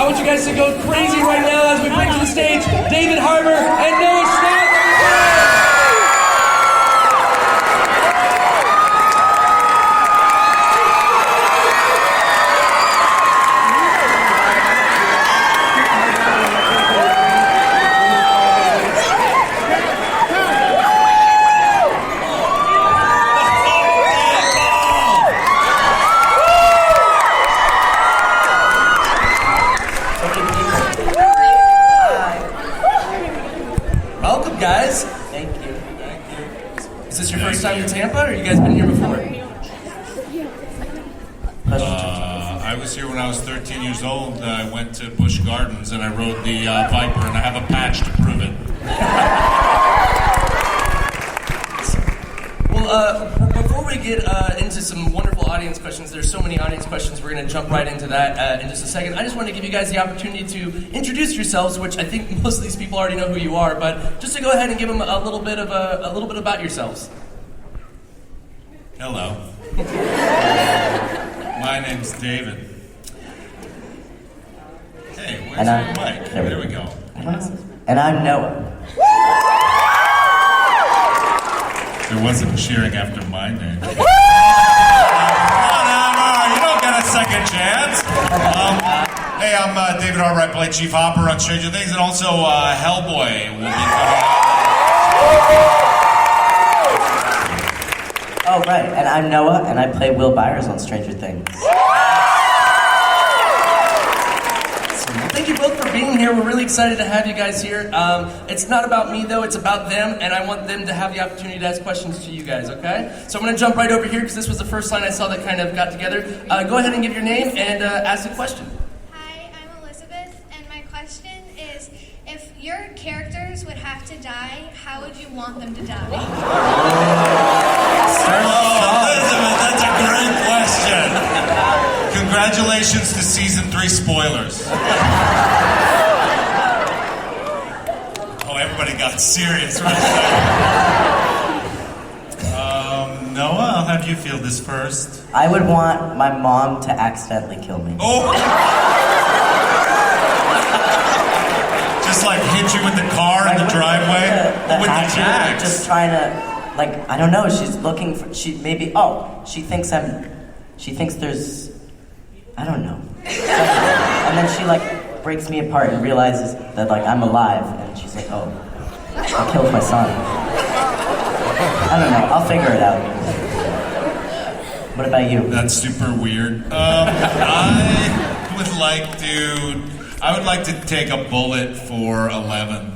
want you guys to go crazy right now as we bring to the stage David Harbour and Noah Schnapp. Guys, thank you. Is this your first time in Tampa, or you guys been here before? I was here when I was 13 years old. I went to Busch Gardens and I rode the Viper, and I have a patch to prove it. Well, before we get into some wonderful audience questions, there's so many audience questions, we're going to jump right into that in just a second. I just want to give you guys the opportunity to introduce yourselves, which I think most of these people already know who you are, but just to go ahead and give them a little bit about yourselves. Hello. My name's David. Hey, where's your mic? There we go. And I'm Noah. There wasn't cheering after my name. Whatever, you don't get a second chance. Hey, I'm David Harbour. I play Chief Haurbor on Stranger Things, and also Hellboy will be coming out. Oh, right. And I'm Noah, and I play Will Byers on Stranger Things. Thank you both for being here. We're really excited to have you guys here. It's not about me, though. It's about them, and I want them to have the opportunity to ask questions to you guys, okay? So I'm going to jump right over here because this was the first line I saw that kind of got together. Go ahead and give your name and ask the question. Hi, I'm Elizabeth, and my question is, if your characters would have to die, how would you want them to die? Elizabeth, that's a great question. Congratulations to season 3 spoilers. Oh, everybody got serious right there. Noah, I'll have you field this first. I would want my mom to accidentally kill me. Oh! Just like hit you with the car in the driveway? With the axe? Just trying to, like, I don't know, she's looking for, she thinks there's, I don't know. And then she, like, breaks me apart and realizes that, like, I'm alive, and she's like, oh, I killed my son. I don't know, I'll figure it out. What about you? That's super weird. I would like to take a bullet for 11.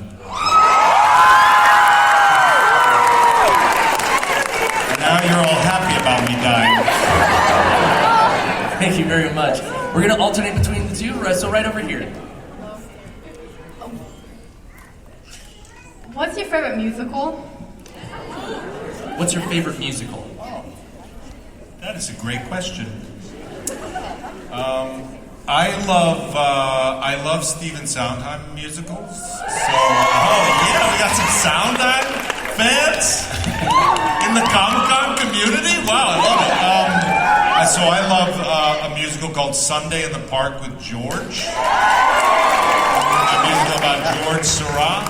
And now you're all happy about me dying. Thank you very much. We're going to alternate between the two, so right over here. What's your favorite musical? What's your favorite musical? That is a great question. I love Stephen Sondheim musicals. So, we got some Sondheim fans in the Comic-Con community. Wow, I love it. So I love a musical called Sunday in the Park with George. A musical about George Seurat.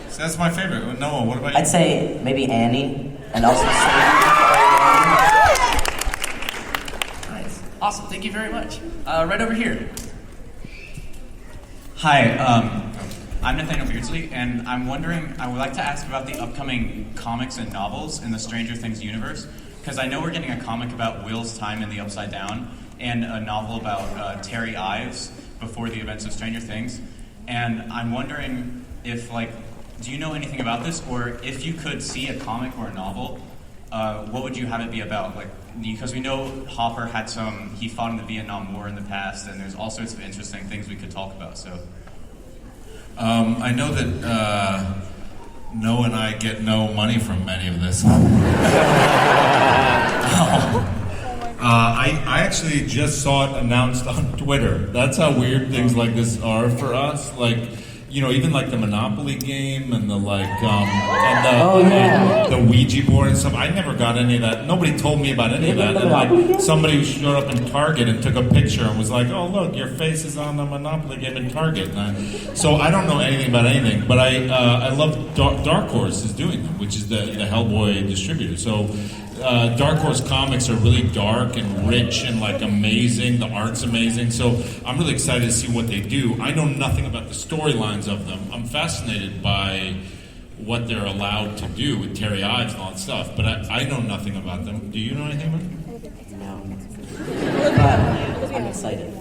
So that's my favorite. Noah, what about you? I'd say maybe Annie, and also Nice. Awesome. Thank you very much. Right over here. Hi, I'm Nathaniel Beardsley, and I would like to ask about the upcoming comics and novels in the Stranger Things universe, because I know we're getting a comic about Will's time in the Upside Down, and a novel about Terry Ives before the events of Stranger Things, and I'm wondering if, do you know anything about this, or if you could see a comic or a novel, what would you have it be about? Because we know Hopper he fought in the Vietnam War in the past, and there's all sorts of interesting things we could talk about, so. I know that Noah and I get no money from any of this. I actually just saw it announced on Twitter. That's how weird things like this are for us. even like the Monopoly game and the the Ouija board and stuff. I never got any of that. Nobody told me about any of that. And like somebody showed up in Target and took a picture and was like, "Oh, look, your face is on the Monopoly game in Target." So I don't know anything about anything, but I love Dark Horse is doing them, which is the Hellboy distributor. So. Dark Horse comics are really dark and rich and like amazing. The art's amazing. So I'm really excited to see what they do. I know nothing about the storylines of them. I'm fascinated by what they're allowed to do with Terry Ives and all that stuff. But I know nothing about them. Do you know anything about them? No. But I'm excited.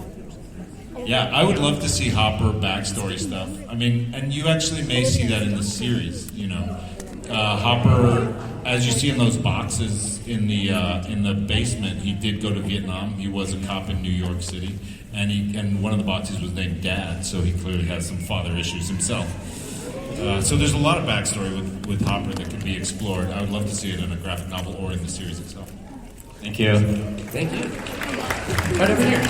Yeah, I would love to see Hopper backstory stuff. I mean, and you actually may see that in the series, Hopper, as you see in those boxes in the basement, he did go to Vietnam. He was a cop in New York City, and one of the boxes was named Dad, so he clearly has some father issues himself. So there's a lot of backstory with Hopper that could be explored. I would love to see it in a graphic novel or in the series itself. Thank you. Thank you. Right over here.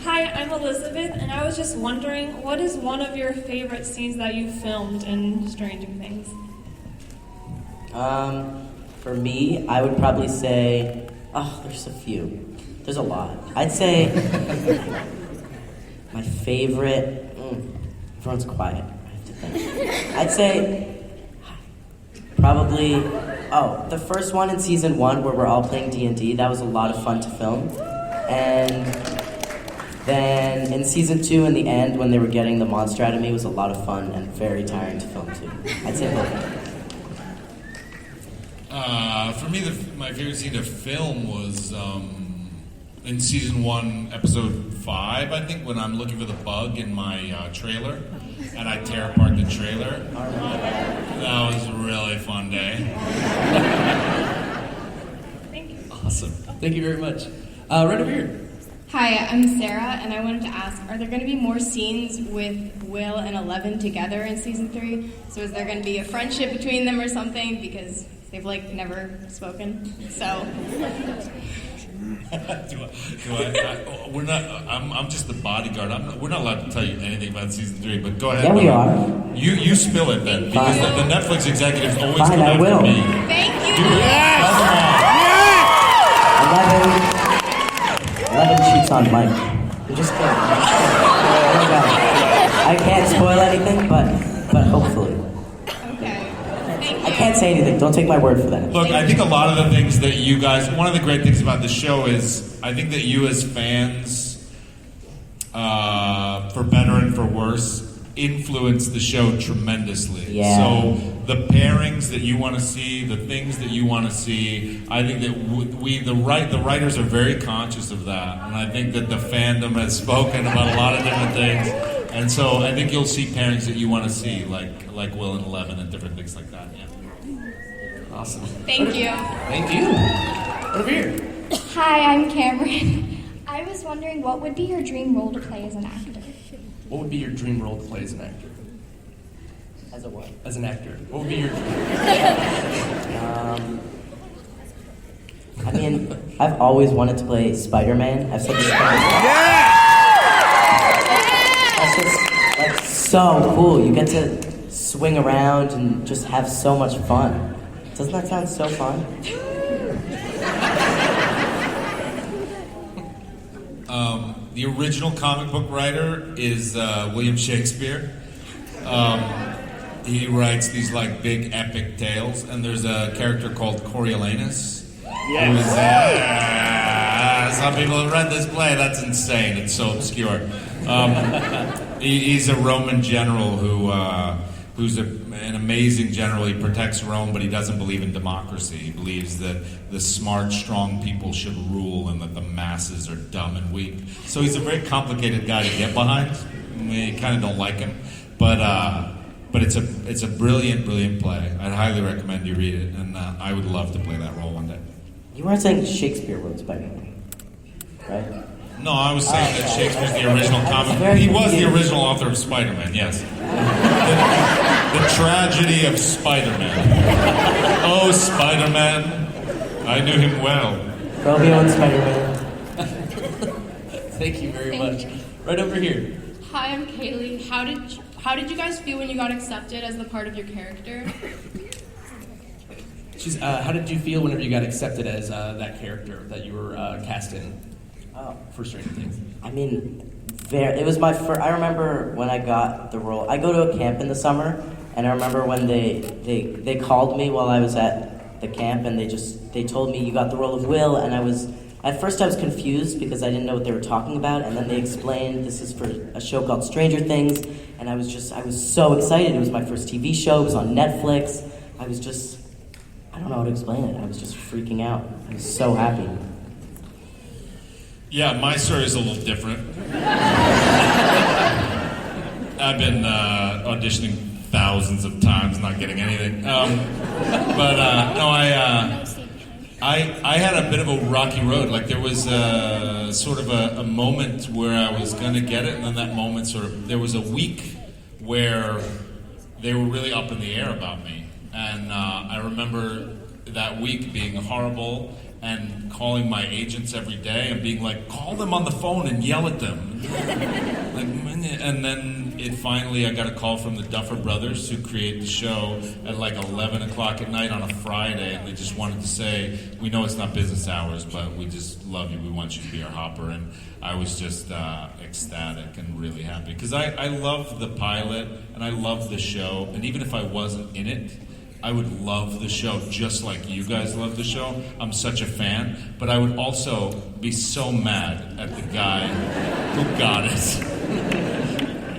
Hi, I'm Elizabeth, and I was just wondering, what is one of your favorite scenes that you filmed in Stranger Things? For me, I would probably say, there's a few. There's a lot. I'd say my favorite, everyone's quiet. I have to think. I'd say probably, the first one in season 1 where we're all playing D&D, that was a lot of fun to film. And then in season 2 in the end when they were getting the monster out of me was a lot of fun and very tiring to film too. I'd say both. For me, my favorite scene to film was in season 1, episode 5, I think, when I'm looking for the bug in my trailer, and I tear apart the trailer. That was a really fun day. Thank you. Awesome. Thank you very much. Right over here. Hi, I'm Sarah, and I wanted to ask, are there going to be more scenes with Will and Eleven together in season 3? So is there going to be a friendship between them or something? Because they've, never spoken, so... We're not. I'm just the bodyguard. We're not allowed to tell you anything about season 3. But go ahead. Yeah, we are. You spill it then, because the Netflix executives always come I after will. me. Thank you! Yes! 11 cheats on Mike. I'm just kidding. I can't spoil anything, but hopefully. Okay. Thank you. I can't say anything. Don't take my word for that. Look, I think a lot of the things that you guys, one of the great things about the show is, I think that you as fans, for better and for worse, influence the show tremendously. Yeah. So the pairings that you want to see, the things that you want to see, I think that the writers are very conscious of that, and I think that the fandom has spoken about a lot of different things, and so I think you'll see pairings that you want to see, like Will and Eleven and different things like that. Yeah. Awesome. Thank you. Thank you. Over here. Hi, I'm Cameron. I was wondering, what would be your dream role to play as an actor? What would be your dream role to play as an actor? As a what? As an actor. What would be your dream? I mean, I've always wanted to play Spider-Man. I've said this. That's just so cool. You get to swing around and just have so much fun. Doesn't that sound so fun? The original comic book writer is William Shakespeare. He writes these big epic tales, and there's a character called Coriolanus. Yes. Some people have read this play. That's insane. It's so obscure. He's a Roman general who's an amazing general. He protects Rome, but he doesn't believe in democracy. He believes that the smart, strong people should rule and that the masses are dumb and weak. So he's a very complicated guy to get behind. You kind of don't like him, but it's a brilliant, brilliant play. I'd highly recommend you read it, and I would love to play that role one day. You weren't saying Shakespeare wrote Spider-Man, right? No, I was saying that Shakespeare's the original comic. He was the original author of Spider-Man, yes. The tragedy of Spider-Man. Oh, Spider-Man. I knew him well. Romeo and Spider-Man. Thank you very much. Right over here. Hi, I'm Kaylee. How how did you guys feel when you got accepted as the part of your character? How did you feel whenever you got accepted as that character that you were cast in for Stranger Things? I mean, it was my first. I remember when I got the role. I go to a camp in the summer, and I remember when they called me while I was at the camp, and they told me you got the role of Will, and at first I was confused because I didn't know what they were talking about, and then they explained this is for a show called Stranger Things, and I was so excited. It was my first TV show. It was on Netflix. I don't know how to explain it. I was just freaking out. I was so happy. Yeah, my story is a little different. I've been auditioning thousands of times, not getting anything. I had a bit of a rocky road. Like there was sort of a moment where I was gonna get it, and then that moment there was a week where they were really up in the air about me. And I remember that week being horrible and calling my agents every day and being like, call them on the phone and yell at them. And then I got a call from the Duffer Brothers who create the show at like 11 o'clock at night on a Friday, and they just wanted to say, we know it's not business hours, but we just love you, we want you to be our Haurbor. And I was just ecstatic and really happy because I love the pilot and I love the show, and even if I wasn't in it, I would love the show just like you guys love the show. I'm such a fan, but I would also be so mad at the guy who got it.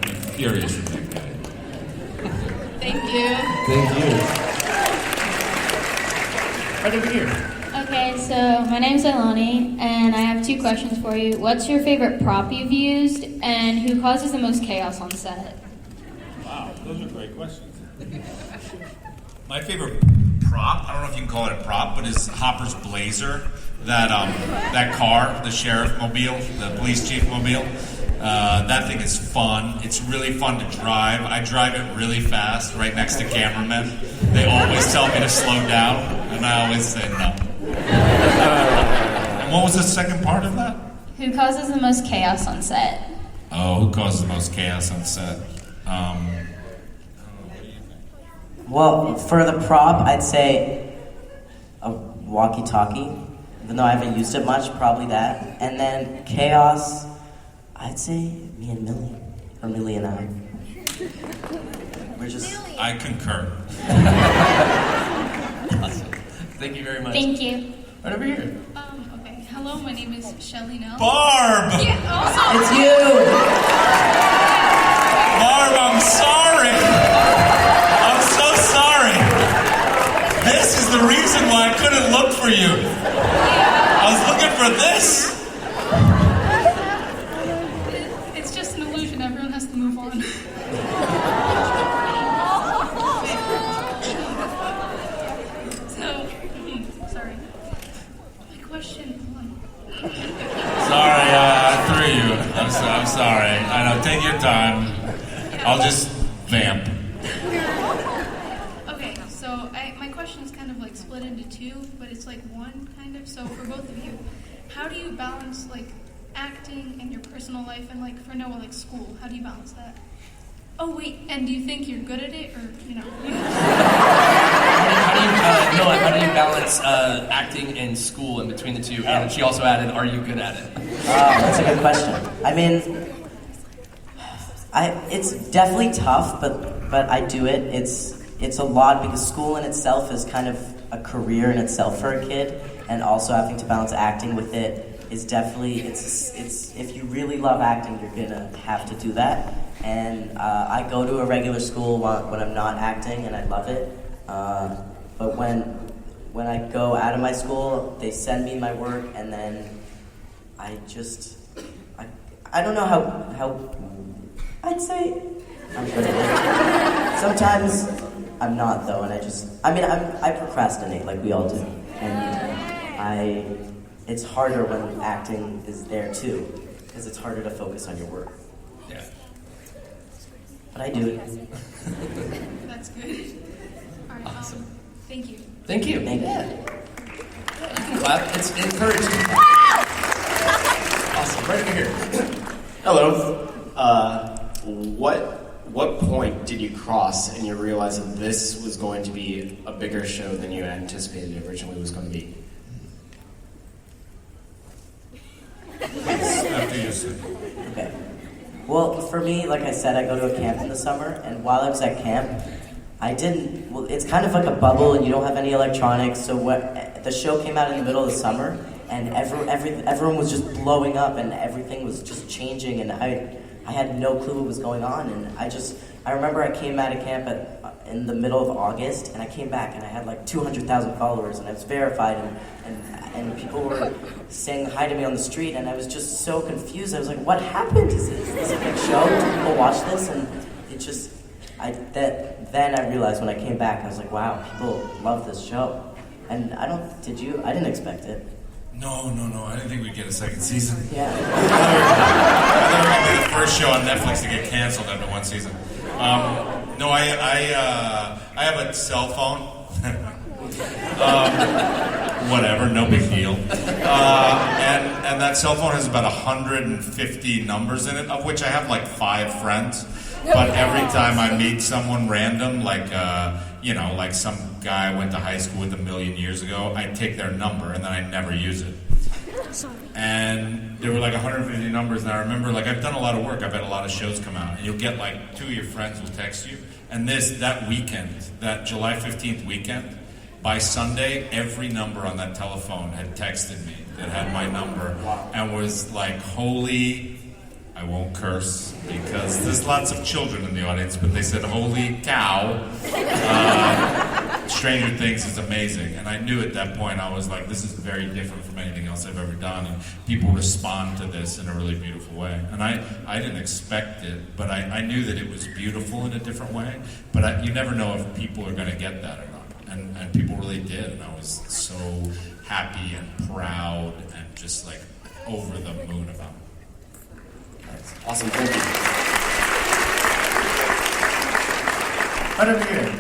I'm furious at that guy. Thank you. Thank you. Right over here. Okay, so my name's Ilani, and I have 2 questions for you. What's your favorite prop you've used, and who causes the most chaos on set? Wow, those are great questions. My favorite prop, I don't know if you can call it a prop, but is Hopper's Blazer. That car, the sheriff mobile, the police chief mobile. That thing is fun. It's really fun to drive. I drive it really fast right next to cameramen. They always tell me to slow down, and I always say no. And what was the second part of that? Who causes the most chaos on set? Oh, who causes the most chaos on set? Well, for the prop, I'd say a walkie-talkie, even though I haven't used it much, probably that. And then chaos, I'd say me and Millie, or Millie and I. We're just... I concur. Awesome. Thank you very much. Thank you. Right over here. Okay. Hello, my name is Shelly Nell. Barb! Yeah, also. It's you! Barb, I'm sorry! I'm so sorry! This is the reason why I couldn't look for you. I was looking for this. It's just an illusion. Everyone has to move on. Sorry. My question. Sorry, I threw you. I'm sorry. I know, take your time. I'll just vamp. Okay, so my question is kind of like split into 2, but it's like one kind of. So for both of you, how do you balance like acting and your personal life, and like for Noah, like school? How do you balance that? Oh wait, and do you think you're good at it, or Noah, how do you balance acting and school in between the 2? And she also added, are you good at it? That's a good question. I mean, it's definitely tough, but I do it. It's a lot because school in itself is kind of a career in itself for a kid, and also having to balance acting with it is definitely it's if you really love acting, you're gonna have to do that. And I go to a regular school when I'm not acting, and I love it. But when I go out of my school, they send me my work, and then I don't know how I'd say I'm good at it. Sometimes I'm not though, and I procrastinate like we all do, and it's harder when acting is there too, because it's harder to focus on your work. Yeah. But I do it. That's good. All right. Awesome. Thank you. Thank you. Thank you. Yeah. You can clap. It's encouraging. Awesome. Right over here. Hello. What what point did you cross and you realize that this was going to be a bigger show than you anticipated it originally was going to be? After you said. Okay. Well, for me, like I said, I go to a camp in the summer, and while I was at camp, it's kind of like a bubble, and you don't have any electronics, so the show came out in the middle of the summer, and everyone was just blowing up, and everything was just changing, and I had no clue what was going on, and I remember I came out of camp in the middle of August, and I came back, and I had like 200,000 followers, and I was verified, and people were saying hi to me on the street, and I was just so confused. I was like, what happened? Is this a big show? Do people watch this? And it just, then I realized when I came back, I was like, wow, people love this show. And I didn't expect it. No, I didn't think we'd get a second season. Yeah. I thought we were going to be the first show on Netflix to get canceled after one season. No, I have a cell phone. Whatever, no big deal. And that cell phone has about 150 numbers in it, of which I have like 5 friends. But every time I meet someone random, like some guy I went to high school with 1 million years ago, I take their number and then I never use it. And there were like 150 numbers, and I remember, like, I've done a lot of work. I've had a lot of shows come out, and you'll get like 2 of your friends will text you. And that weekend, that July 15th weekend, by Sunday, every number on that telephone had texted me that had my number and was like, holy, I won't curse because there's lots of children in the audience, but they said, holy cow, Stranger Things is amazing. And I knew at that point, I was like, this is very different from anything else I've ever done, and people respond to this in a really beautiful way. And I didn't expect it, but I knew that it was beautiful in a different way, but you never know if people are going to get that or not. And people really did, and I was so happy and proud and just like over the moon about it. That's awesome, thank you. Right over here.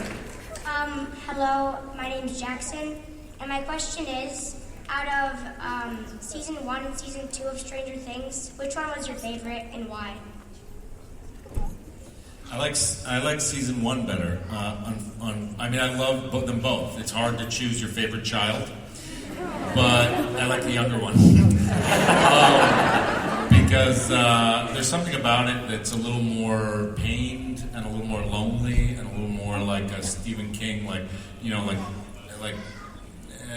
Hello, my name's Jackson, and my question is, out of season 1 and season 2 of Stranger Things, which one was your favorite and why? I like season 1 better. I love them both. It's hard to choose your favorite child, but I like the younger one because there's something about it that's a little more pained and a little more lonely and a little more like a Stephen King,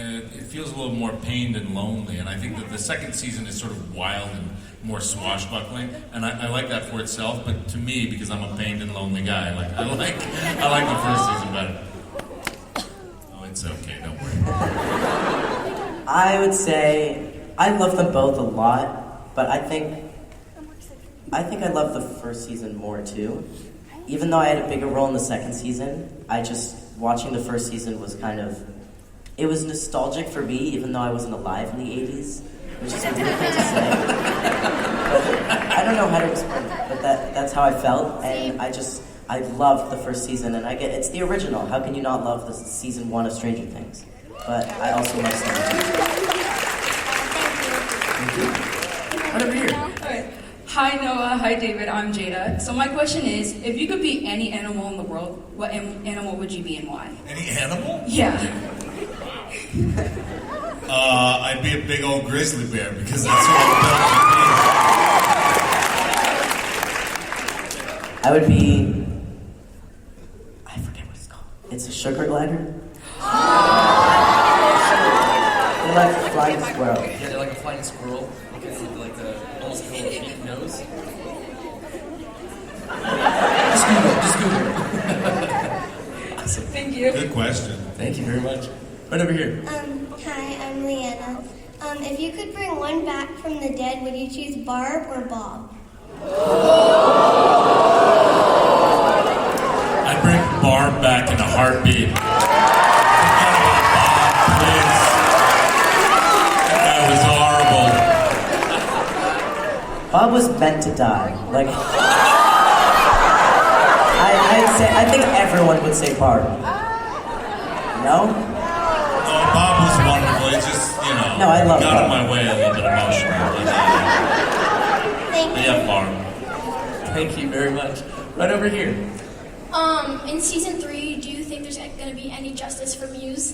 it feels a little more pained and lonely. And I think that the second season is sort of wild and more swashbuckling, and I like that for itself. But to me, because I'm a pained and lonely guy, I like the first season better. Oh, it's okay, don't worry. I would say I love them both a lot, but I think I love the first season more too. Even though I had a bigger role in the second season, watching the first season was it was nostalgic for me, even though I wasn't alive in the 80s, which is ridiculous to say. But I don't know how to explain it, but that's how I felt, and I loved the first season, and it's the original. How can you not love the season 1 of Stranger Things? But I also love Stranger Things. Thank you. Right over here. Alright. Hi Noah, hi David, I'm Jada. So my question is, if you could be any animal in the world, what animal would you be and why? Any animal? Yeah. I'd be a big old grizzly bear because that's what I'm built to be. I would be... I forget what it's called. It's a sugar glider? They're like a flying squirrel. Yeah, they're like a flying squirrel. Like the almost kind of pink nose. Just Google it. Awesome. Thank you. Good question. Thank you very much. Right over here. Hi, I'm Leanna. If you could bring one back from the dead, would you choose Barb or Bob? I'd bring Barb back in a heartbeat. Forget about Bob, please. That was horrible. Bob was meant to die. I think everyone would say Barb. No? Oh, Bob was wonderful. He just, No, I love got Barb. in my way a little bit emotional. But Thank you. yeah, Barb. Thank you very much. Right over here. In season 3, do you think there's going to be any justice for Muse?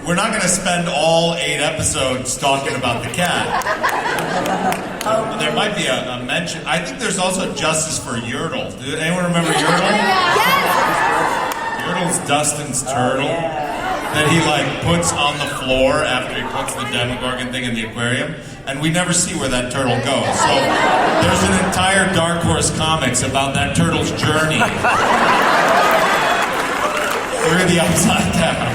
We're not going to spend all 8 episodes talking about the cat. There might be a mention. I think there's also justice for Yertle. Does anyone remember Yertle? Yertle's Dustin's turtle that he puts on the floor after he puts the Demogorgon thing in the aquarium, and we never see where that turtle goes. So there's an entire Dark Horse comics about that turtle's journey through the Upside Down.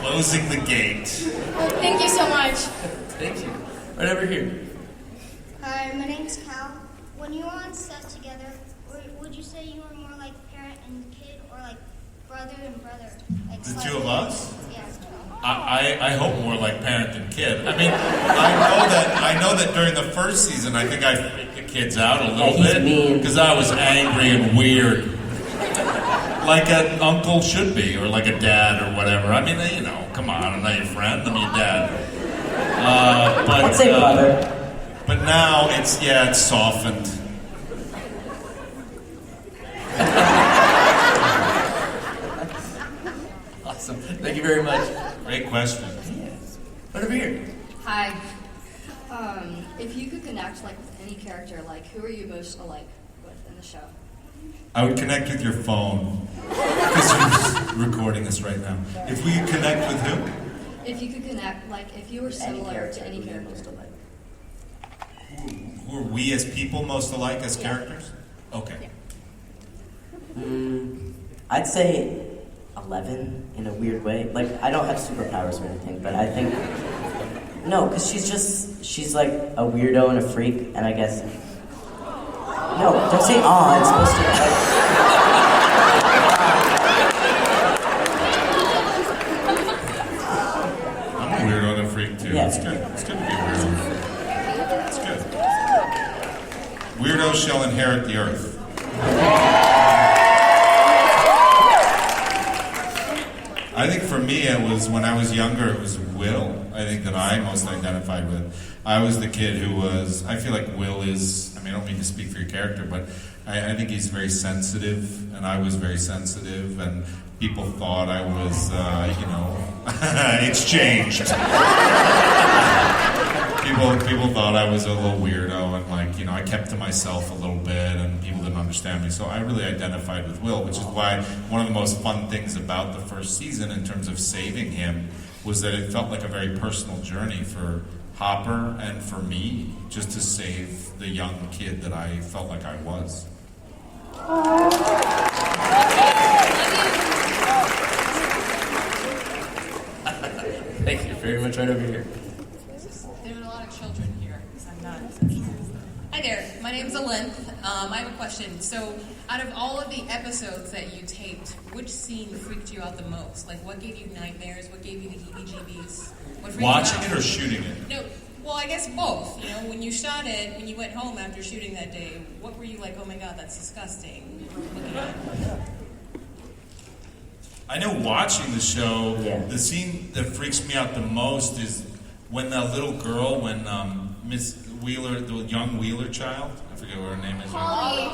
Closing the gate. Thank you so much. Thank you. Right over here. Hi, my name's Cal. When you were on set together, would you say you were more like parent and kid, or like brother and brother? Like The two of us? Yeah. I hope more like parent than kid. I mean, I know that during the first season, I think I freaked the kids out a little bit because I was angry and weird, like an uncle should be, or like a dad or whatever. I mean, come on, I'm not your friend, I'm your dad. I'd say brother. But now it's softened. Awesome. Thank you very much. Great question. Right over here. Hi. If you could connect with any character, who are you most alike with in the show? I would connect with your phone because you're recording this right now. If we could connect with who? If you could connect, if you were similar to any character. Who are we as people most alike as characters? Okay. I'd say 11 in a weird way. I don't have superpowers or anything, but I think no, because she's like a weirdo and a freak, and I guess no, don't say aw. It's supposed to. I'm a weirdo and a freak too. Yeah. It's good. It's good to be a weirdo. It's good. Weirdos shall inherit the earth. I think for me, it was when I was younger, it was Will. I think that I most identified with. I was the kid who was, I feel like Will is, I don't mean to speak for your character, but I think he's very sensitive, and I was very sensitive, and people thought I was, it's changed. People thought I was a little weirdo, and I kept to myself a little bit, and people didn't understand me. So I really identified with Will, which is why one of the most fun things about the first season in terms of saving him was that it felt like a very personal journey for Hopper and for me, just to save the young kid that I felt like I was. Thank you very much. Right over here. There are a lot of children here, because I'm not. Hi there, my name's Alinth. I have a question. So, out of all of the episodes that you taped, which scene freaked you out the most? What gave you nightmares? What gave you the heebie-jeebies? Watching it or shooting it? No, well, I guess both. When you shot it, when you went home after shooting that day, what were you like, oh my god, that's disgusting, looking at? I know watching the show, the scene that freaks me out the most is when that little girl, when Miss Wheeler, the young Wheeler child, I forget what her name is. Holly.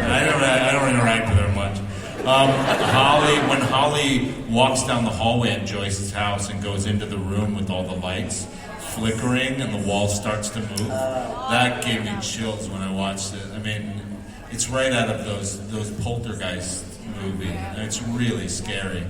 I don't interact with her much. When Holly walks down the hallway at Joyce's house and goes into the room with all the lights flickering and the wall starts to move, that gave me chills when I watched it. It's right out of those Poltergeist movie, and it's really scary.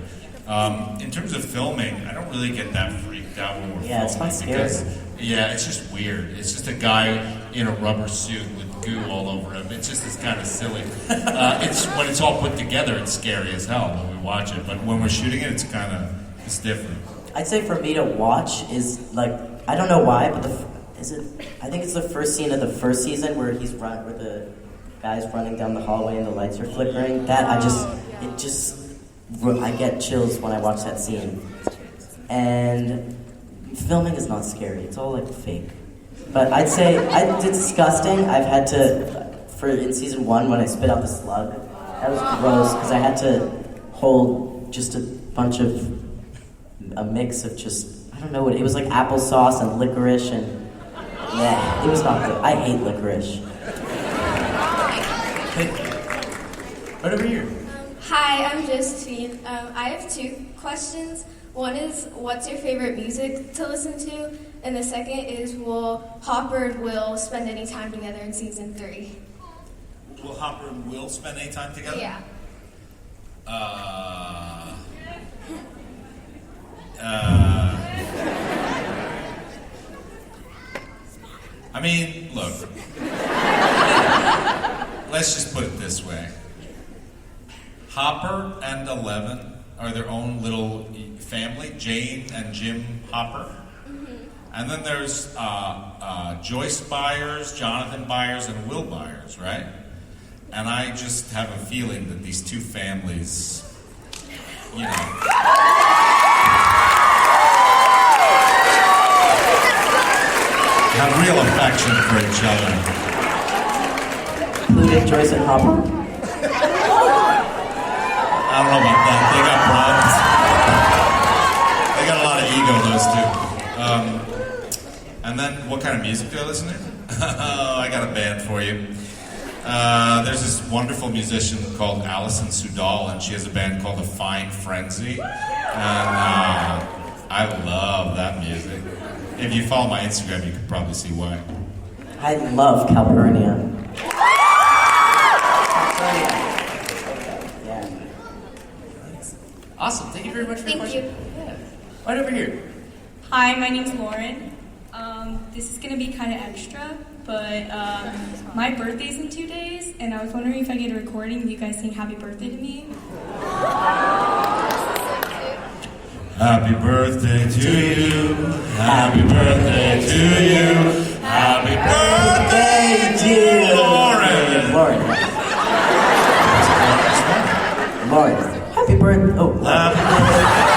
In terms of filming, I don't really get that freaked out when we're filming. It's not scary. It's just weird. It's just a guy in a rubber suit with goo all over him. It's kind of silly. When it's all put together, it's scary as hell when we watch it. But when we're shooting it, it's different. I'd say for me to watch is I don't know why, but I think it's the first scene of the first season where where the guy's running down the hallway and the lights are flickering. I get chills when I watch that scene. And filming is not scary. It's all fake. But I'd say it's disgusting. I've had to, in season 1 when I spit out the slug, that was gross because I had to hold just a mix of just I don't know what it was, like applesauce and licorice and yeah, it was not good. I hate licorice. Right over here. Hi, I'm Josephine. I have two questions. One is, what's your favorite music to listen to? And the second is, will Hopper and Will spend any time together in season 3? Will Hopper and Will spend any time together? Yeah. I mean, look. Let's just put it this way. Hopper and 11 are their own little family, Jane and Jim Hopper. And then there's Joyce Byers, Jonathan Byers, and Will Byers, right? And I just have a feeling that these two families, you know, have real affection for each other. Including Joyce and Hopper? I don't know about that. They got problems. They got a lot of ego, those two. And then, what kind of music do I listen to? Oh, I got a band for you. There's this wonderful musician called Alison Sudol, and she has a band called The Fine Frenzy. And I love that music. If you follow my Instagram, you could probably see why. I love Calpurnia. Awesome. Thank you very much for your Thank question. you. Yeah. Right over here. Hi, my name's Lauren. This is going to be kind of extra, but my birthday's in 2 days, and I was wondering if I get a recording of you guys saying happy birthday to me. Happy birthday to you. Happy birthday to you. Happy birthday, dear Lauren. Lauren. Happy birthday. Oh, happy birthday.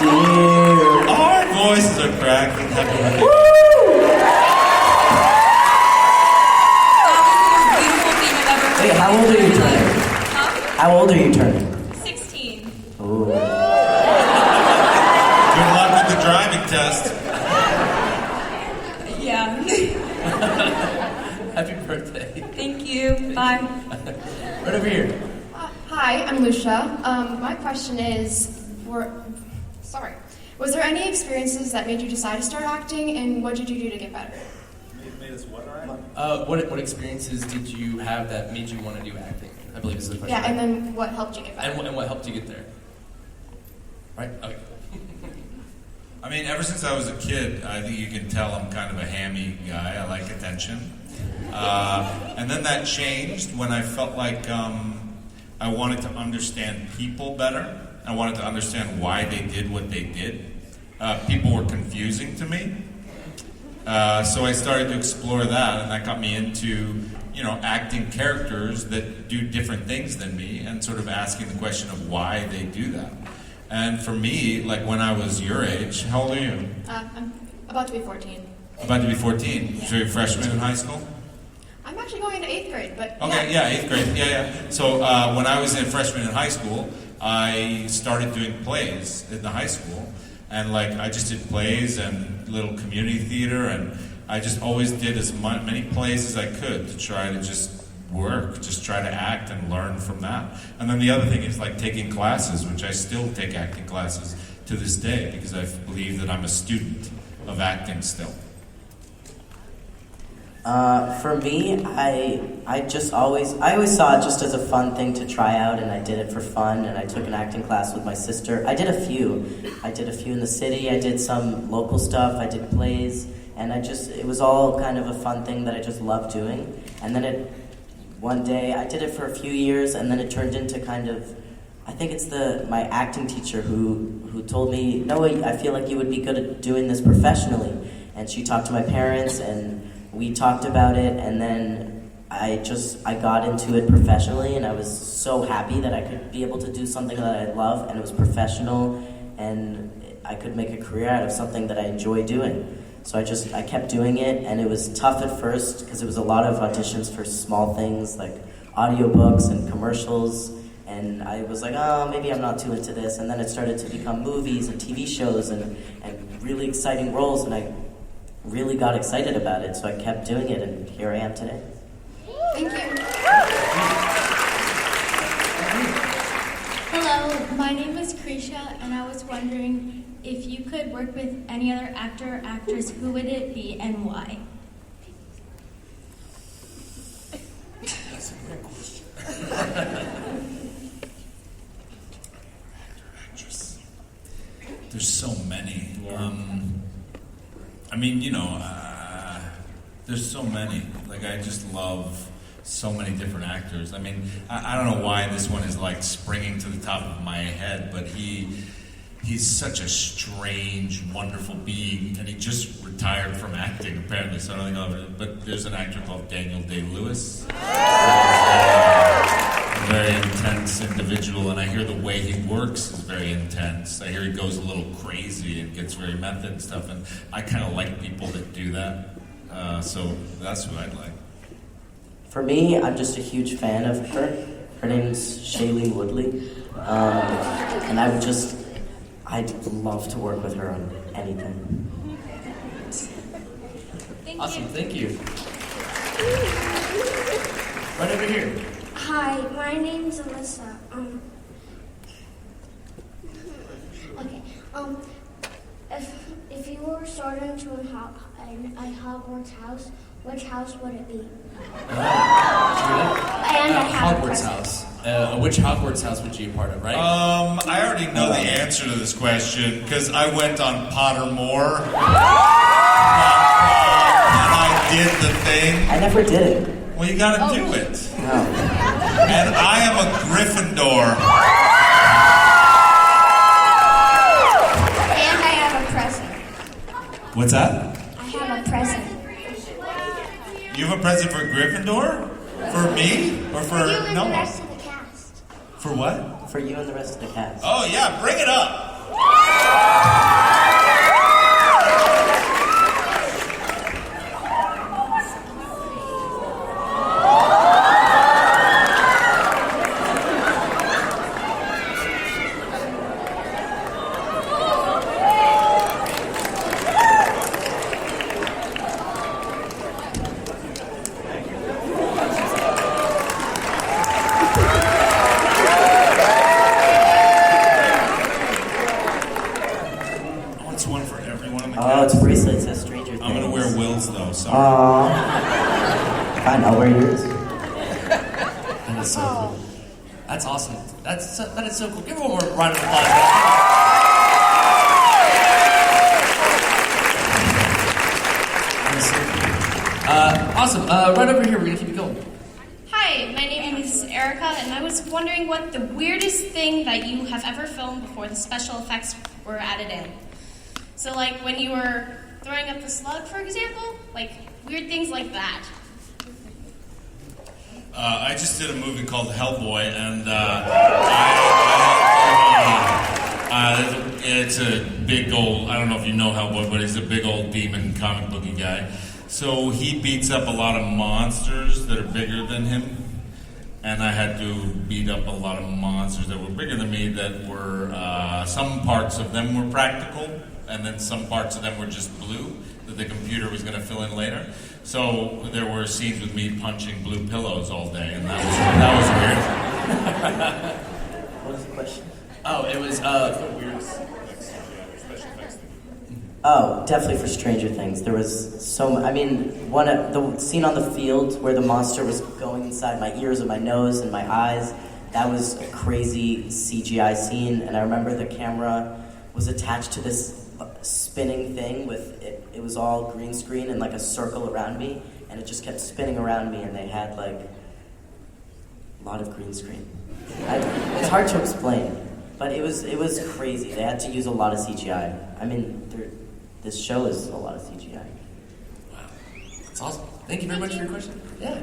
Dear. Our voices are cracking. Happy birthday. Wait, how old are you turning? How old are you turning? 16. Ooh. Good luck with the driving test. Yeah. Happy birthday. Thank you. Bye. Right over here. Hi, I'm Lucia. My question is, was there any experiences that made you decide to start acting, and what did you do to get better? What experiences did you have that made you want to do acting? I believe is the question. Yeah, and then what helped you get better? And what helped you get there? Right? Okay. I mean, ever since I was a kid, I think you can tell I'm kind of a hammy guy. I like attention. And then that changed when I felt like I wanted to understand people better. I wanted to understand why they did what they did. People were confusing to me. So I started to explore that, and that got me into, acting characters that do different things than me, and sort of asking the question of why they do that. And for me, like when I was your age, how old are you? I'm about to be 14. About to be 14. Yeah. So you're a freshman in high school? I'm actually going into 8th grade, but Okay, yeah, 8th grade. Yeah. So when I was a freshman in high school, I started doing plays in the high school. And I just did plays and little community theater, and I just always did as many plays as I could to try to just work, just try to act and learn from that. And then the other thing is taking classes, which I still take acting classes to this day because I believe that I'm a student of acting still. For me, I always saw it just as a fun thing to try out, and I did it for fun, and I took an acting class with my sister. I did a few in the city, I did some local stuff, I did plays, and it was all kind of a fun thing that I just loved doing. And then one day, I did it for a few years, and then it turned into kind of, I think it's my acting teacher who told me, Noah, I feel like you would be good at doing this professionally. And she talked to my parents, and we talked about it, and then I got into it professionally, and I was so happy that I could be able to do something that I love, and it was professional, and I could make a career out of something that I enjoy doing. So I kept doing it, and it was tough at first because it was a lot of auditions for small things like audiobooks and commercials, And I was like, oh, maybe I'm not too into this. And then it started to become movies and TV shows and really exciting roles, and I really got excited about it, so I kept doing it, and here I am today. Thank you. Hello, my name is Krisha, and I was wondering if you could work with any other actor or actress, who would it be and why? That's a great question. There's so many. Yeah. I mean, you know, there's so many. Like, I just love so many different actors. I mean, I don't know why this one is like springing to the top of my head, but he's such a strange, wonderful being, and he just retired from acting apparently. So I don't think I'll ever. But there's an actor called Daniel Day-Lewis. A very intense individual, and I hear the way he works is very intense. I hear he goes a little crazy and gets very method and stuff, and I kind of like people that do that. So that's who I'd like. For me, I'm just a huge fan of her. Her name's Shailene Woodley. And I'd love to work with her on anything. Awesome, thank you. Right over here. Hi, my name's Alyssa. If you were starting into a Hogwarts house, which house would it be? Hogwarts house. Which Hogwarts house would you be part of, right? I already know the answer to this question because I went on Pottermore. And I did the thing. I never did it. Well, you gotta do it. No. And I am a Gryffindor. And I have a present. What's that? I have a present. You have a present for Gryffindor? For me? Or for you and Noah? the rest of the cast. For what? For you and the rest of the cast. Oh yeah, bring it up. It's bracelet. It says Stranger Things. I'm gonna wear Will's though. So. Fine, I'll wear yours. That is so cool. That's awesome. That is so cool. Give her one more round of applause. Awesome. Right over here. We're gonna keep it going. Hi, my name is Erica, and I was wondering what the weirdest thing that you have ever filmed before the special effects were added in. So, like, when you were throwing up the slug, for example? Like, weird things like that. I just did a movie called Hellboy, and it's a big old, I don't know if you know Hellboy, but he's a big old demon comic booky guy. So he beats up a lot of monsters that are bigger than him, and I had to beat up a lot of monsters that were bigger than me that were, some parts of them were practical, and then some parts of them were just blue that the computer was going to fill in later. So there were scenes with me punching blue pillows all day, and that was weird. What was the question? Oh, it was Oh, definitely for Stranger Things. There was so much. I mean, the scene on the field where the monster was going inside my ears and my nose and my eyes, that was a crazy CGI scene. And I remember the camera was attached to this spinning thing with it. It was all green screen and like a circle around me, and it just kept spinning around me. And they had like a lot of green screen. It's hard to explain, but it was crazy. They had to use a lot of CGI. I mean, this show is a lot of CGI. Wow, that's awesome. Thank you very much for your question. Yeah.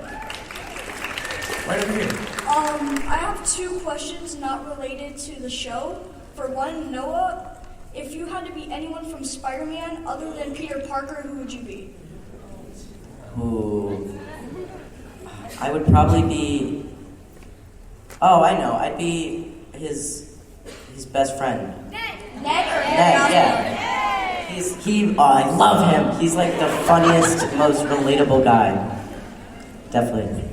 Right over here. I have two questions not related to the show. For one, Noah, if you had to be anyone from Spider-Man other than Peter Parker, who would you be? Ooh. I would probably be Oh, I know. I'd be his best friend. Ned, yeah. I love him. He's like the funniest, most relatable guy. Definitely.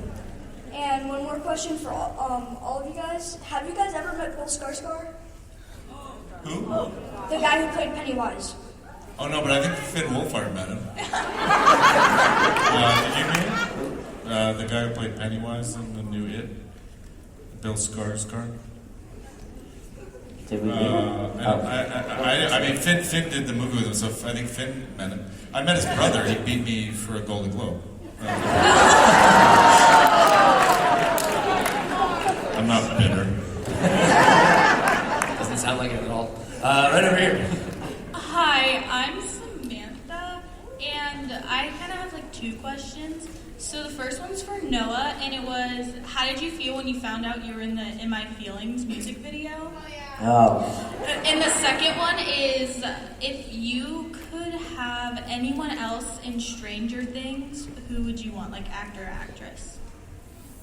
And one more question for all of you guys. Have you guys ever met Bill Skarsgård? Who? The guy who played Pennywise. Oh no, but I think Finn Wolfhard met him. Did you meet him? The guy who played Pennywise in the new It? Bill Skarsgård? Did we meet him? I mean, Finn did the movie with him, so I think Finn met him. I met his brother. He beat me for a Golden Globe. I'm not bitter. Doesn't sound like it at all. Right over here. Hi, I'm Samantha, and I kind of have like two questions. So the first one's for Noah, and it was, how did you feel when you found out you were in the In My Feelings music video? Oh. And the second one is, if you could have anyone else in Stranger Things, who would you want, like actor or actress?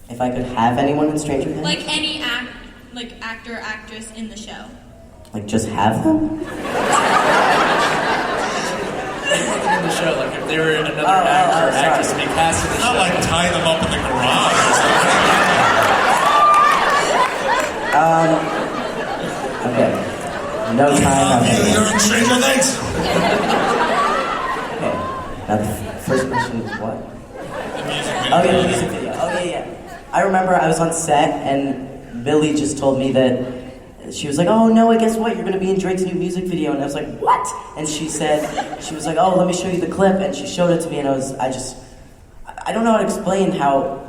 If I could have anyone in Stranger Things? Like any actor or actress in the show. Like just have them? In the show, like if they were another actor or actress to be cast in the show. Not like tie them up in the garage. Okay. No time. You're in Stranger Things. Okay. Now the first question is what? The music video. Oh yeah, the music video. Oh yeah. I remember I was on set and Millie just told me that she was like, "Oh Noah, guess what? You're gonna be in Drake's new music video." And I was like, "What?" And she was like, "Oh, let me show you the clip." And she showed it to me, and I don't know how to explain how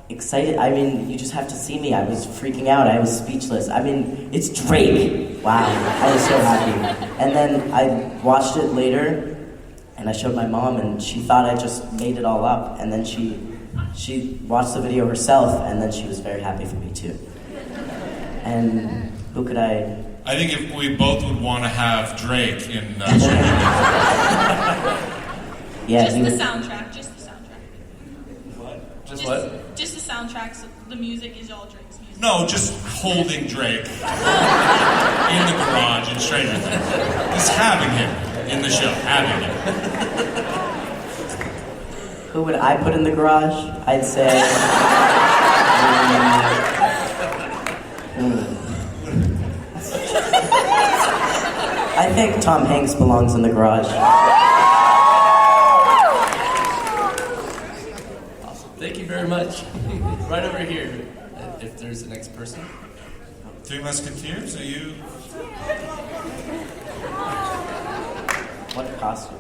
excited. I mean, you just have to see me. I was freaking out. I was speechless. I mean, it's Drake. Wow, I was so happy. And then I watched it later, and I showed my mom, and she thought I just made it all up. And then she watched the video herself, and then she was very happy for me too. And who could I? I think if we both would want to have Drake in Yeah. Just the soundtrack. What? Just what? Just the soundtrack. So the music is all Drake's music. No, just holding Drake in the garage in Stranger Things. Just having him in the show. Having him. Who would I put in the garage? I'd say. I think Tom Hanks belongs in the garage. Awesome. Thank you very much. Right over here, if there's the next person. Three Musketeers, are you? What costume?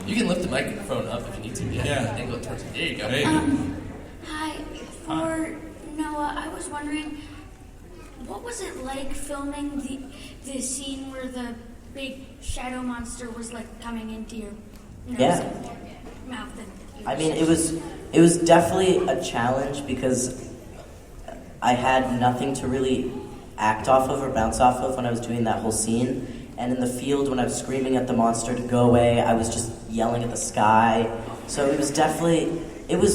You can lift the microphone up if you need to. Yeah. Angle it towards you. There you go. There you go. Hi. For Noah, I was wondering, what was it like filming the scene where the big shadow monster was like coming into your nose and mouth? I mean, it was definitely a challenge because I had nothing to really act off of or bounce off of when I was doing that whole scene. And in the field, when I was screaming at the monster to go away, I was just yelling at the sky. So it was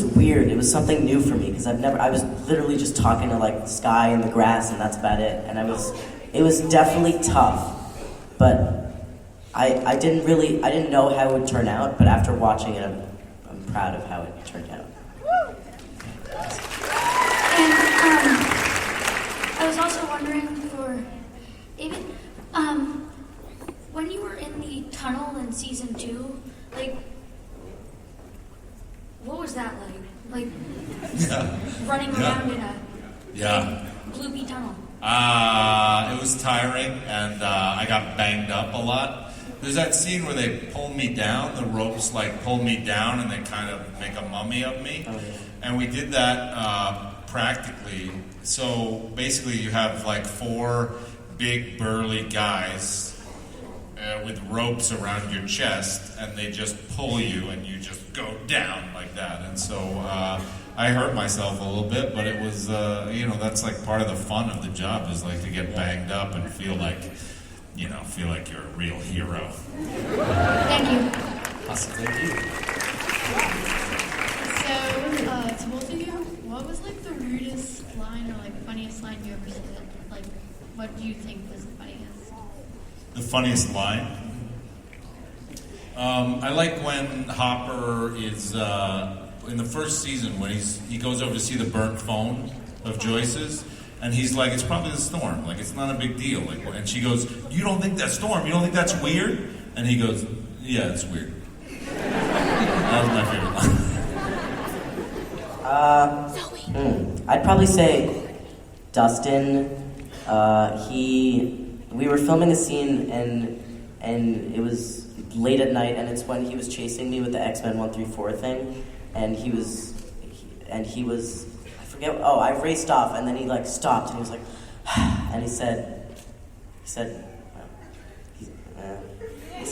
weird. It was something new for me because I was literally just talking to like the sky and the grass, and that's about it. And it was definitely tough, but I didn't know how it would turn out. But after watching it, I'm proud of how it turned out. And I was also wondering for David, when you were in the tunnel in season 2, like, what was that like? Like, running around in a gloopy tunnel. It was tiring, and I got banged up a lot. There's that scene where they pull me down, the ropes like pull me down, and they kind of make a mummy of me. Oh, yeah. And we did that practically. So basically you have like 4 big burly guys with ropes around your chest, and they just pull you and you just go down like that. And so I hurt myself a little bit, but it was, that's like part of the fun of the job, is like to get banged up and feel like you're a real hero. Thank you. Awesome, thank you. So, to both of you, what was like the weirdest line or like funniest line you ever said? Like, what do you think was the funniest? The funniest line? I like when Hopper is in the first season when he goes over to see the burnt phone of Joyce's, and he's like, it's probably the storm, like it's not a big deal. Like, and she goes, you don't think that's storm? You don't think that's weird? And he goes, yeah, it's weird. That was my favorite line. I'd probably say Dustin. We were filming a scene and it was late at night, and it's when he was chasing me with the X-Men 1-3-4 thing, and he was I forget. Oh, I raced off, and then he like stopped, and he was like, and he said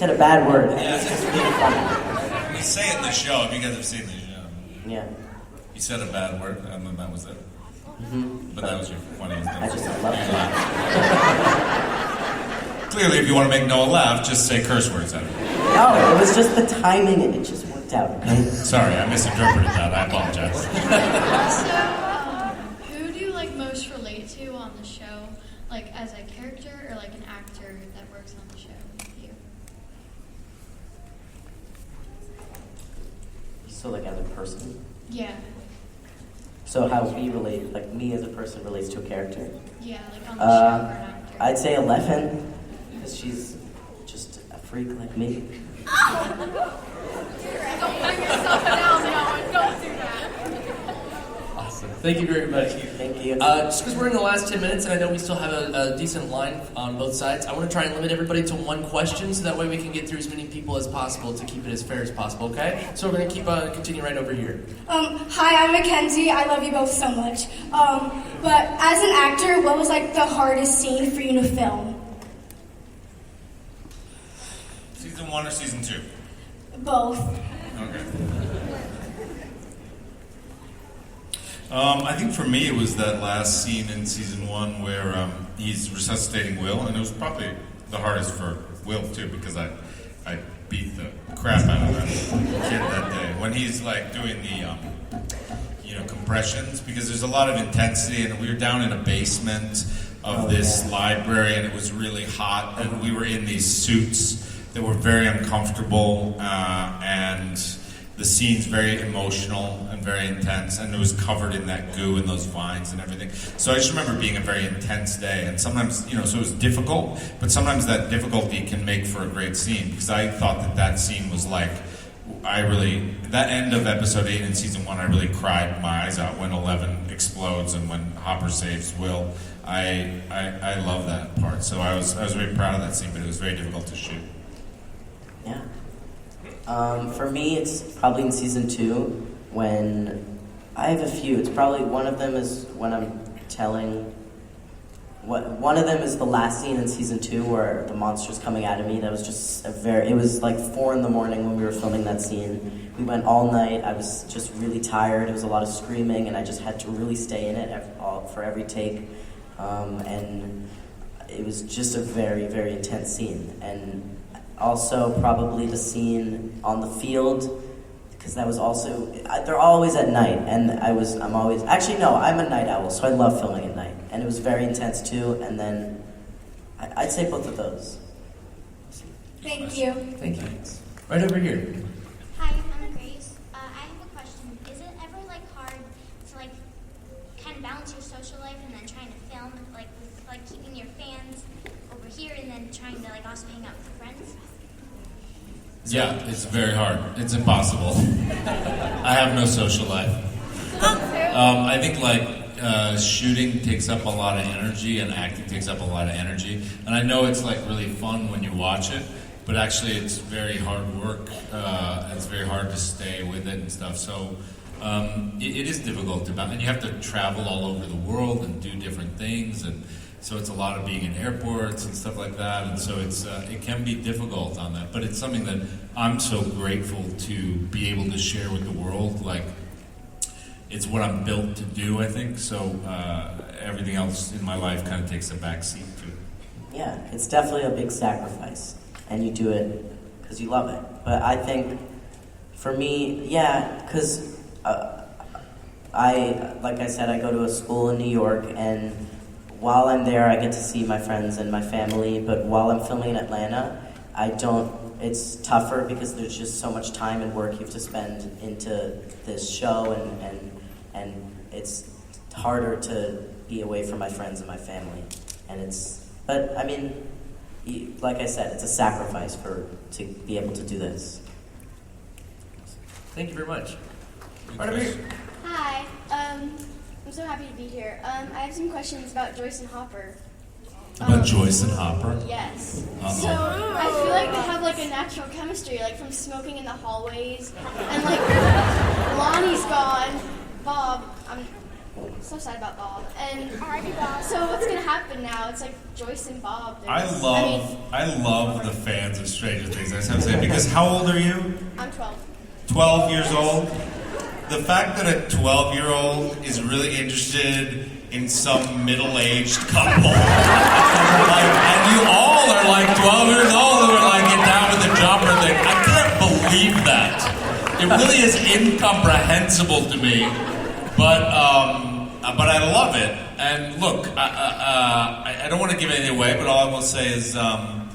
a bad word. And it was just really funny. We say it in the show. If you guys have seen the show. Yeah. He said a bad word, and then that was it. Mm-hmm. But that was your funniest thing. I just love it. Clearly, if you want to make Noah laugh, just say curse words at him. No, it was just the timing, and it just worked out. Okay? Sorry, I misinterpreted that. I apologize. Also, who do you like most relate to on the show, like as a character or like an actor that works on the show with you? So like as a person? Yeah. So how we relate, like me as a person relates to a character? Yeah, like on the show or an actor. I'd say 11, because she's just a freak like me. Don't bring yourself down now and don't do that. Awesome. Thank you very much. Thank you. Just because we're in the last 10 minutes and I know we still have a decent line on both sides, I want to try and limit everybody to one question so that way we can get through as many people as possible to keep it as fair as possible, okay? So we're going to continue right over here. Hi, I'm Mackenzie. I love you both so much. But as an actor, what was like the hardest scene for you to film? Season 1 or season 2? Both. Okay. I think for me it was that last scene in season 1 where he's resuscitating Will, and it was probably the hardest for Will too, because I beat the crap out of that kid that day when he's like doing the compressions, because there's a lot of intensity, and we were down in a basement of this library, and it was really hot, and we were in these suits that were very uncomfortable, and the scene's very emotional and very intense, and it was covered in that goo and those vines and everything. So I just remember being a very intense day, and sometimes, so it was difficult, but sometimes that difficulty can make for a great scene, because I thought that scene was like, that end of episode 8 in season 1, I really cried my eyes out when 11 explodes and when Hopper saves Will. I love that part, so I was very proud of that scene, but it was very difficult to shoot. Yeah. For me, it's probably in season 2 when I have a few. It's probably one of them is when I'm telling. One of them is the last scene in season 2 where the monster's coming out of me. That was just it was like 4 a.m. when we were filming that scene. We went all night. I was just really tired. It was a lot of screaming, and I just had to really stay in it for every take. And it was just a very, very intense scene. And also probably the scene on the field, because that was also, they're always at night, and I'm a night owl, so I love filming at night, and it was very intense too, and then I'd say both of those. Thank you. Thank you. Right over here. Hi, I'm Grace. I have a question. Is it ever hard to kind of balance your social life and then trying to film, with keeping your fans over here and then trying to also hang out with your friends? Yeah, it's very hard. It's impossible. I have no social life. I think shooting takes up a lot of energy, and acting takes up a lot of energy. And I know it's really fun when you watch it, but actually it's very hard work. It's very hard to stay with it and stuff. So it is difficult to balance. And you have to travel all over the world and do different things, and so it's a lot of being in airports and stuff like that, and so it can be difficult on that. But it's something that I'm so grateful to be able to share with the world. It's what I'm built to do, I think. So everything else in my life kind of takes a back seat to it. Yeah, it's definitely a big sacrifice, and you do it because you love it. But I think for me, yeah, because like I said, I go to a school in New York, and while I'm there, I get to see my friends and my family, but while I'm filming in Atlanta, it's tougher because there's just so much time and work you have to spend into this show, and it's harder to be away from my friends and my family. But I mean, like I said, it's a sacrifice to be able to do this. Thank you very much. Right over here. Hi, I'm so happy to be here. I have some questions about Joyce and Hopper. About Joyce and Hopper? Yes. Uh-oh. So I feel like they have like a natural chemistry, like from smoking in the hallways, and like Lonnie's gone. Bob, I'm so sad about Bob. And so what's gonna happen now? It's like Joyce and Bob. I love the fans of Stranger Things. I just have to say, because how old are you? I'm 12. 12 years old. The fact that a 12-year-old is really interested in some middle-aged couple, and you all are like 12 years old and are like, get down with the jumper thing. I can't believe that. It really is incomprehensible to me, but I love it. And look, I don't want to give anything away, but all I will say is, I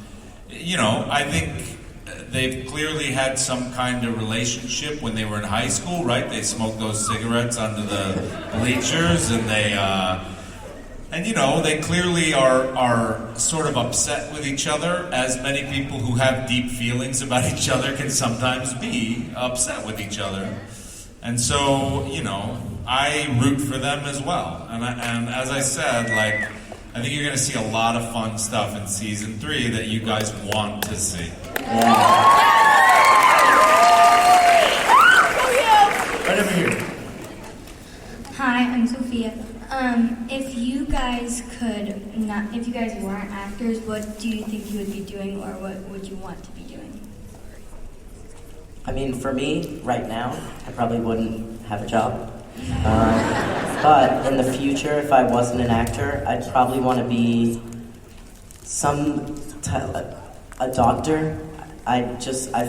think they've clearly had some kind of relationship when they were in high school, right? They smoked those cigarettes under the bleachers, and they clearly are sort of upset with each other, as many people who have deep feelings about each other can sometimes be upset with each other. And so, I root for them as well. And as I said, I think you're going to see a lot of fun stuff in season 3 that you guys want to see. Right over here. Hi, I'm Sophia. If you guys weren't actors, what do you think you would be doing, or what would you want to be doing? I mean, for me, right now, I probably wouldn't have a job. But in the future, if I wasn't an actor, I'd probably want to be a doctor. I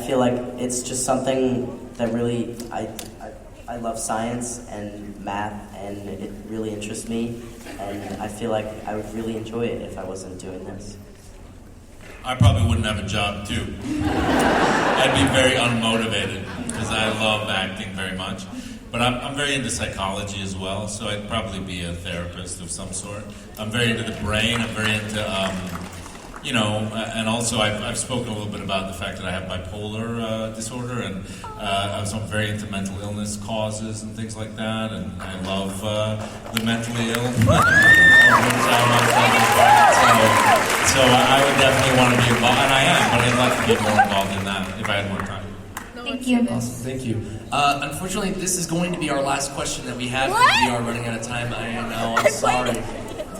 feel like it's just something that really, I love science and math, and it really interests me, and I feel like I would really enjoy it if I wasn't doing this. I probably wouldn't have a job, too. I'd be very unmotivated, because I love acting very much. But I'm very into psychology as well, so I'd probably be a therapist of some sort. I'm very into the brain. I'm very into, and also I've spoken a little bit about the fact that I have bipolar disorder, and so I'm very into mental illness causes and things like that, and I love the mentally ill. So I would definitely want to be involved, and I am, but I'd like to be more involved in that if I had more time. Thank you. Awesome, thank you. Unfortunately, this is going to be our last question that we have. We are running out of time. I know, I'm sorry.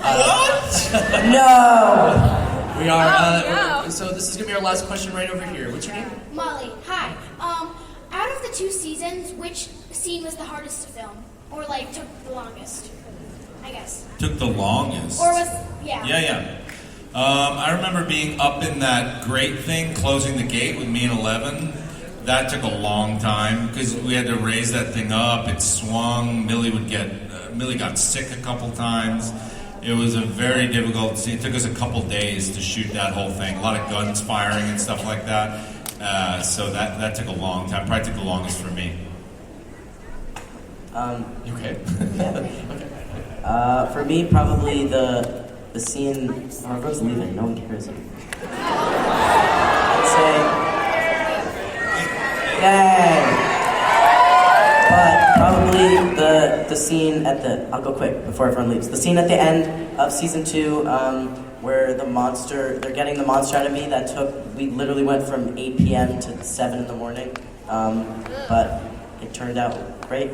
What? No! We are, so this is going to be our last question right over here. What's your name? Molly, hi. Out of the 2 seasons, which scene was the hardest to film? Or, took the longest, I guess? Took the longest? Or was, yeah. Yeah. I remember being up in that grate thing, closing the gate with me and 11. That took a long time, because we had to raise that thing up. It swung. Millie got sick a couple times. It was a very difficult scene. It took us a couple days to shoot that whole thing. A lot of guns firing and stuff like that. So that took a long time. Probably took the longest for me. You okay? For me, probably the scene. Oh, everyone's leaving. No one cares. I'd say. Yay! But probably the scene at the. I'll go quick before everyone leaves. The scene at the end of season 2, where they're getting the monster out of me. We literally went from 8 p.m. to 7 in the morning. But it turned out great.